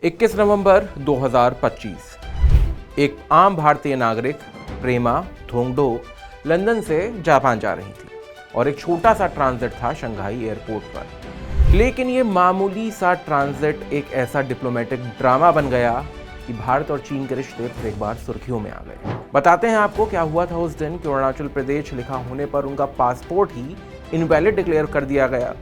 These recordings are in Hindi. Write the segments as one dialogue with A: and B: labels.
A: 21 नवंबर 2025 एक आम भारतीय नागरिक प्रेमा थोंगडोक लंदन से जापान जा रही थी और एक छोटा सा ट्रांजिट था शंघाई एयरपोर्ट पर। लेकिन ये मामूली सा ट्रांजिट एक ऐसा डिप्लोमेटिक ड्रामा बन गया कि भारत और चीन के रिश्ते फिर एक बार सुर्खियों में आ गए। बताते हैं आपको क्या हुआ था उस दिन कि अरुणाचल प्रदेश लिखा होने पर उनका पासपोर्ट ही इनवैलिड डिक्लेयर कर दिया गया।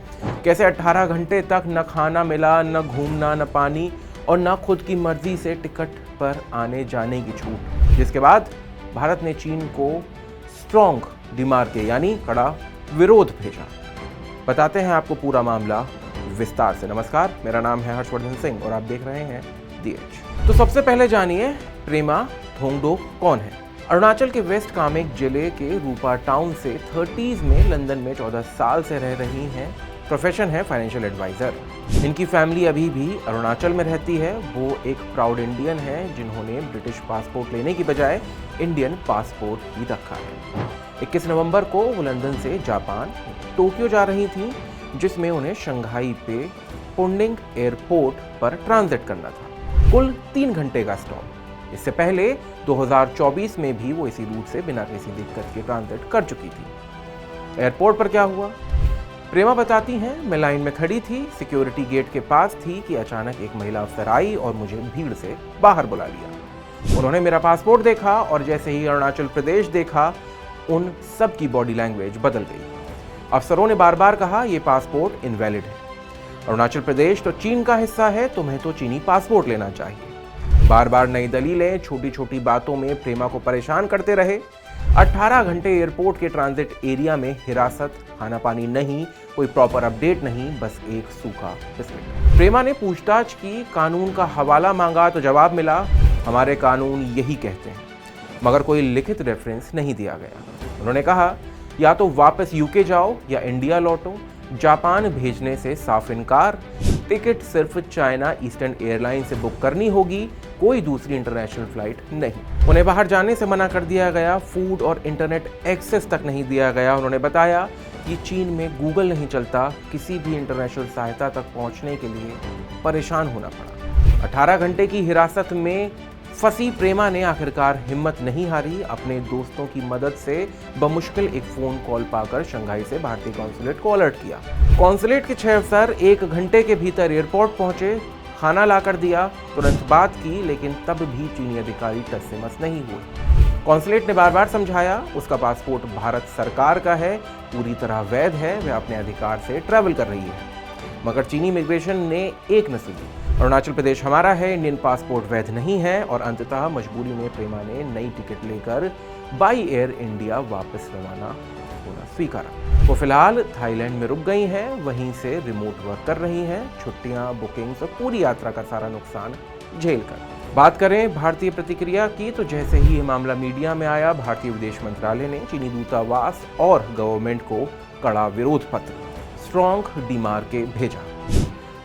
A: कैसे 18 घंटे तक न खाना मिला, न घूमना, न पानी और न खुद की मर्जी से टिकट पर आने जाने की छूट, जिसके बाद भारत ने चीन को स्ट्रॉन्ग डिमार्के यानी कड़ा विरोध भेजा। बताते हैं आपको पूरा मामला विस्तार से। नमस्कार, मेरा नाम है हर्षवर्धन सिंह और आप देख रहे हैं दी एज। तो सबसे पहले जानिए प्रेमा थोंगडोक कौन है। अरुणाचल के वेस्ट कामेंग जिले के रूपा टाउन से 30s में लंदन में 14 साल से रह रही हैं। प्रोफेशन है फाइनेंशियल एडवाइजर। इनकी फैमिली अभी भी अरुणाचल में रहती है। वो एक प्राउड इंडियन है जिन्होंने ब्रिटिश पासपोर्ट लेने की बजाय इंडियन पासपोर्ट ही रखा है। 21 नवंबर को वो लंदन से जापान टोक्यो जा रही थी, जिसमें उन्हें शंघाई पे पुंडिंग एयरपोर्ट पर ट्रांजिट करना था। कुल 3 घंटे का स्टॉप। इससे पहले 2024 में भी वो इसी रूट से बिना किसी दिक्कत के ट्रांजिट कर चुकी थी। एयरपोर्ट पर क्या हुआ, प्रेमा बताती हैं, मैं लाइन में खड़ी थी, सिक्योरिटी गेट के पास थी कि अचानक एक महिला अफसर आई और मुझे भीड़ से बाहर बुला लिया। उन्होंने मेरा पासपोर्ट देखा और जैसे ही अरुणाचल प्रदेश देखा, उन सब की बॉडी लैंग्वेज बदल गई। अफसरों ने बार बार कहा, यह पासपोर्ट इनवैलिड है। अरुणाचल प्रदेश तो चीन का हिस्सा है, तुम्हें तो चीनी पासपोर्ट लेना चाहिए। बार बार नई दलीलें छोटी छोटी बातों में प्रेमा को परेशान करते रहे। 18 घंटे एयरपोर्ट के ट्रांजिट एरिया में हिरासत, खाना पानी नहीं, कोई प्रॉपर अपडेट नहीं, बस एक सूखा बिस्किट। प्रेमा ने पूछताछ की, कानून का हवाला मांगा तो जवाब मिला, हमारे कानून यही कहते हैं, मगर कोई लिखित रेफरेंस नहीं दिया गया। उन्होंने कहा, या तो वापस यूके जाओ या इंडिया लौटो। जापान भेजने से साफ इनकार। टिकट सिर्फ चाइना ईस्टर्न एयरलाइन से बुक करनी होगी, कोई दूसरी इंटरनेशनल फ्लाइट नहीं। उन्हें बाहर जाने से मना कर दिया गया, फूड और इंटरनेट एक्सेस तक नहीं दिया गया। उन्होंने बताया कि चीन में गूगल नहीं चलता, किसी भी इंटरनेशनल सहायता तक पहुंचने के लिए परेशान होना पड़ा। 18 घंटे की हिरासत में फंसी प्रेमा ने आखिरकार हिम्मत नहीं हारी। अपने दोस्तों की मदद से बमुश्किल एक फोन कॉल पाकर शंघाई से भारतीय कॉन्सुलेट को अलर्ट किया। कॉन्सुलेट के 6 अफसर 1 घंटे के भीतर एयरपोर्ट पहुंचे, खाना लाकर दिया, तुरंत बात की, लेकिन तब भी चीनी अधिकारी टस से मस नहीं हुए। कॉन्सुलेट ने बार बार समझाया, उसका पासपोर्ट भारत सरकार का है, पूरी तरह वैध है, वह अपने अधिकार से ट्रैवल कर रही है। मगर चीनी इमिग्रेशन ने एक न सुनी। अरुणाचल प्रदेश हमारा है, इंडियन पासपोर्ट वैध नहीं है और अंततः मजबूरी में प्रेमा ने नई टिकट लेकर बाई एयर इंडिया वापस रवाना होना स्वीकारा। वो फिलहाल थाईलैंड में रुक गई हैं, वहीं से रिमोट वर्क कर रही हैं, छुट्टियां, बुकिंग्स और पूरी यात्रा का सारा नुकसान झेल कर। बात करें भारतीय प्रतिक्रिया की, तो जैसे ही ये मामला मीडिया में आया, भारतीय विदेश मंत्रालय ने चीनी दूतावास और गवर्नमेंट को कड़ा विरोध पत्र स्ट्रॉन्ग डिमार्के भेजा।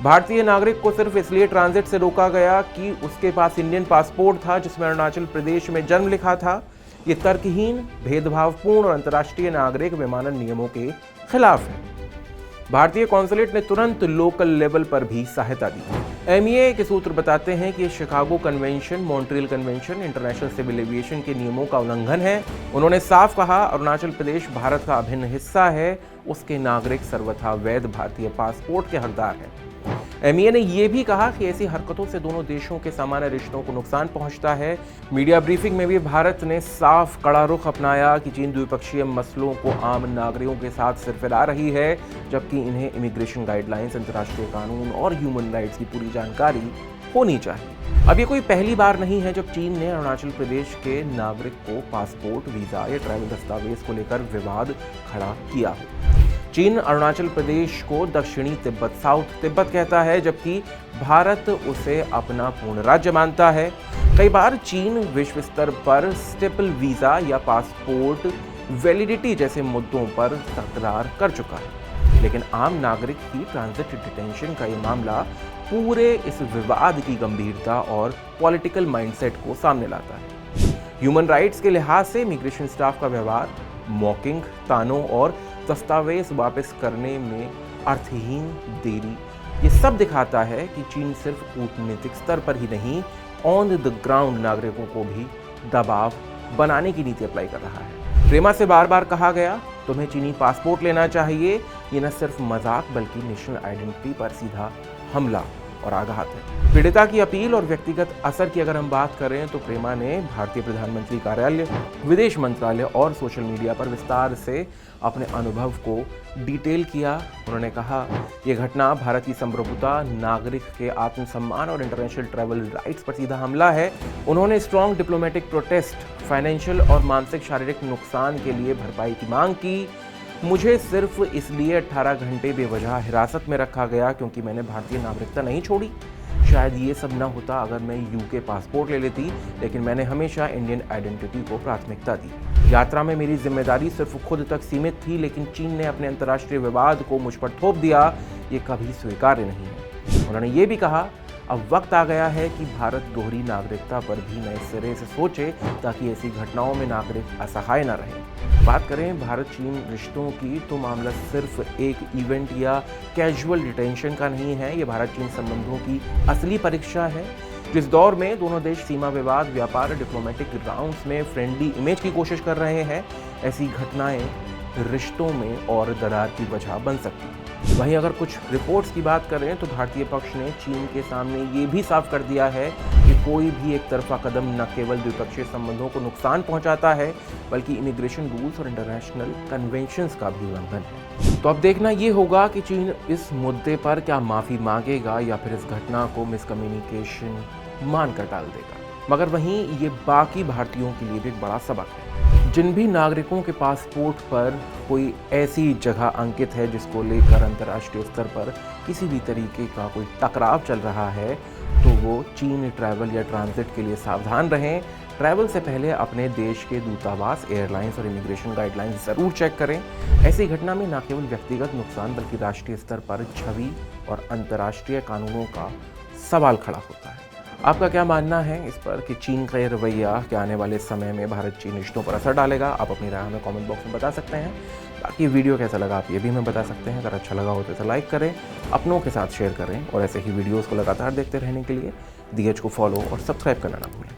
A: भारतीय नागरिक को सिर्फ इसलिए ट्रांजिट से रोका गया कि उसके पास इंडियन पासपोर्ट था जिसमें अरुणाचल प्रदेश में जन्म लिखा था। ये तर्कहीन, भेदभावपूर्ण और अंतर्राष्ट्रीय नागरिक विमानन नियमों के खिलाफ है। भारतीय कॉन्सुलेट ने तुरंत लोकल लेवल पर भी सहायता दी। एमईए के सूत्र बताते हैं कि Chicago convention, Montreal convention, international civil aviation के नियमों का उल्लंघन है। उन्होंने साफ कहा, अरुणाचल प्रदेश भारत का अभिन्न हिस्सा है, उसके नागरिक सर्वथा वैध भारतीय पासपोर्ट के हकदार हैं। एमईए ने यह भी कहा कि ऐसी हरकतों से दोनों देशों के सामान्य रिश्तों को नुकसान पहुंचता है। मीडिया ब्रीफिंग में भी भारत ने साफ कड़ा रुख अपनाया कि चीन द्विपक्षीय मसलों को आम नागरिकों के साथ सिरफिरा रही है, जबकि इन्हें इमिग्रेशन गाइडलाइंस, अंतर्राष्ट्रीय कानून और ह्यूमन राइट्स की पूरी जानकारी होनी चाहिए। अब ये कोई पहली बार नहीं है जब चीन ने अरुणाचल प्रदेश के नागरिक को पासपोर्ट, वीजा या ट्रैवल दस्तावेज को लेकर विवाद खड़ा किया हो। चीन अरुणाचल प्रदेश को दक्षिणी तिब्बत, साउथ तिब्बत कहता है, जबकि भारत उसे अपना पूर्ण राज्य मानता है। कई बार चीन विश्व स्तर पर स्टेपल वीजा या पासपोर्ट वैलिडिटी जैसे मुद्दों पर तकरार कर चुका है, लेकिन आम नागरिक की ट्रांजिट डिटेंशन का ये मामला पूरे इस विवाद की गंभीरता और पॉलिटिकल माइंडसेट को सामने लाता है। ह्यूमन राइट्स के लिहाज से इमिग्रेशन स्टाफ का व्यवहार, मॉकिंग, तानों और दस्तावेज वापस करने में अर्थहीन देरी ये सब दिखाता है कि चीन सिर्फ कूटनीतिक स्तर पर ही नहीं, ऑन द ग्राउंड नागरिकों को भी दबाव बनाने की नीति अप्लाई कर रहा है। प्रेमा से बार बार कहा गया, तुम्हें चीनी पासपोर्ट लेना चाहिए, ये न सिर्फ मजाक बल्कि नेशनल आइडेंटिटी पर सीधा हमला और आघात है। पीड़िता की अपील और व्यक्तिगत असर की अगर हम बात करें तो प्रेमा ने भारतीय प्रधानमंत्री कार्यालय, विदेश मंत्रालय और सोशल मीडिया पर विस्तार से अपने अनुभव को डिटेल किया। उन्होंने कहा, यह घटना भारत की संप्रभुता, नागरिक के आत्मसम्मान और इंटरनेशनल ट्रैवल राइट्स पर सीधा हमला है। उन्होंने स्ट्रॉन्ग डिप्लोमेटिक प्रोटेस्ट, फाइनेंशियल और मानसिक शारीरिक नुकसान के लिए भरपाई की मांग की। मुझे सिर्फ इसलिए 18 घंटे बेवजह हिरासत में रखा गया क्योंकि मैंने भारतीय नागरिकता नहीं छोड़ी। शायद ये सब न होता अगर मैं यूके पासपोर्ट ले लेती, लेकिन मैंने हमेशा इंडियन आइडेंटिटी को प्राथमिकता दी। यात्रा में मेरी जिम्मेदारी सिर्फ खुद तक सीमित थी, लेकिन चीन ने अपने अंतर्राष्ट्रीय विवाद को मुझ पर थोप दिया। ये कभी स्वीकार्य नहीं है। उन्होंने ये भी कहा, अब वक्त आ गया है कि भारत दोहरी नागरिकता पर भी नए सिरे से सोचे ताकि ऐसी घटनाओं में नागरिक असहाय न रहे। बात करें भारत चीन रिश्तों की तो मामला सिर्फ एक इवेंट या कैजुअल डिटेंशन का नहीं है। ये भारत चीन संबंधों की असली परीक्षा है। जिस दौर में दोनों देश सीमा विवाद, व्यापार, डिप्लोमेटिक राउंड्स में फ्रेंडली इमेज की कोशिश कर रहे हैं, ऐसी घटनाएं रिश्तों में और दरार की वजह बन सकती है। वहीं अगर कुछ रिपोर्ट्स की बात करें तो भारतीय पक्ष ने चीन के सामने ये भी साफ कर दिया है कि कोई भी एक तरफा कदम न केवल द्विपक्षीय संबंधों को नुकसान पहुंचाता है बल्कि इमिग्रेशन रूल्स और इंटरनेशनल कन्वेंशंस का भी उल्लंघन है। तो अब देखना ये होगा कि चीन इस मुद्दे पर क्या माफी मांगेगा या फिर इस घटना को मिसकम्युनिकेशन मानकर टाल देगा। मगर वहीं ये बाकी भारतीयों के लिए भी एक बड़ा सबक है। जिन भी नागरिकों के पासपोर्ट पर कोई ऐसी जगह अंकित है जिसको लेकर अंतर्राष्ट्रीय स्तर पर किसी भी तरीके का कोई टकराव चल रहा है, तो वो चीन ट्रैवल या ट्रांजिट के लिए सावधान रहें। ट्रैवल से पहले अपने देश के दूतावास, एयरलाइंस और इमिग्रेशन गाइडलाइंस ज़रूर चेक करें। ऐसी घटना में न केवल व्यक्तिगत नुकसान बल्कि राष्ट्रीय स्तर पर छवि और अंतर्राष्ट्रीय कानूनों का सवाल खड़ा होता है। आपका क्या मानना है इस पर कि चीन का ये रवैया क्या आने वाले समय में भारत चीन रिश्तों पर असर डालेगा? आप अपनी राय हमें कमेंट बॉक्स में बता सकते हैं। बाकी वीडियो कैसा लगा आप ये भी हमें बता सकते हैं। अगर अच्छा लगा हो तो इसे लाइक करें, अपनों के साथ शेयर करें और ऐसे ही वीडियोज़ को लगातार देखते रहने के लिए DH को फॉलो और सब्सक्राइब करना ना भूलें।